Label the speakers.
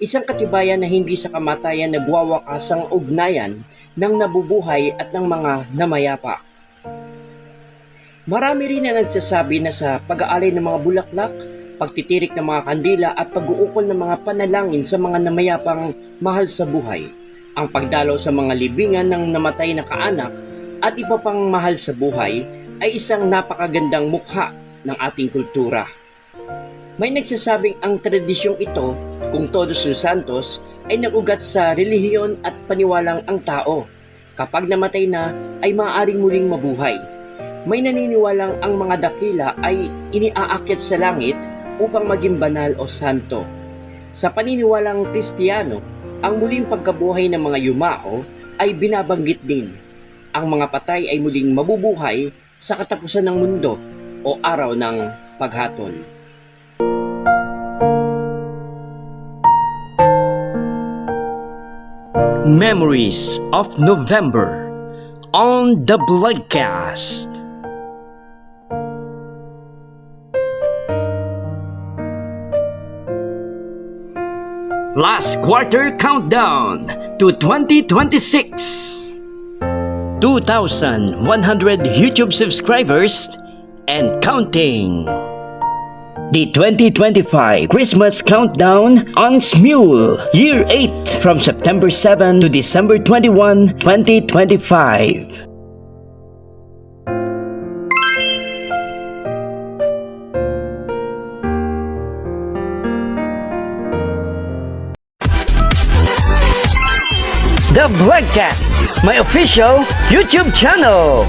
Speaker 1: isang katibayan na hindi sa kamatayan nagwawakas ang ugnayan ng nabubuhay at ng mga namayapa. Marami rin na nagsasabi na sa pag-aalay ng mga bulaklak, pagtitirik ng mga kandila at pag-uukol ng mga panalangin sa mga namayapang mahal sa buhay, ang pagdalaw sa mga libingan ng namatay na kaanak at iba pang mahal sa buhay ay isang napakagandang mukha ng ating kultura. May nagsasabing ang tradisyong ito, kung Todos los Santos, ay nagugat sa relihiyon at paniwalang ang tao, kapag namatay na ay maaaring muling mabuhay. May naniniwalang ang mga dakila ay iniaakyat sa langit upang maging banal o santo. Sa paniniwalang Kristiyano, ang muling pagkabuhay ng mga yumao ay binabanggit din. Ang mga patay ay muling mabubuhay sa katapusan ng mundo o araw ng paghatol. Memories of November on the Bloodcast. Last quarter countdown to 2026. 2,100 YouTube subscribers and counting. The 2025 Christmas Countdown on Smule, Year 8 from September 7 to December 21, 2025. The Bloodcast, my official YouTube channel.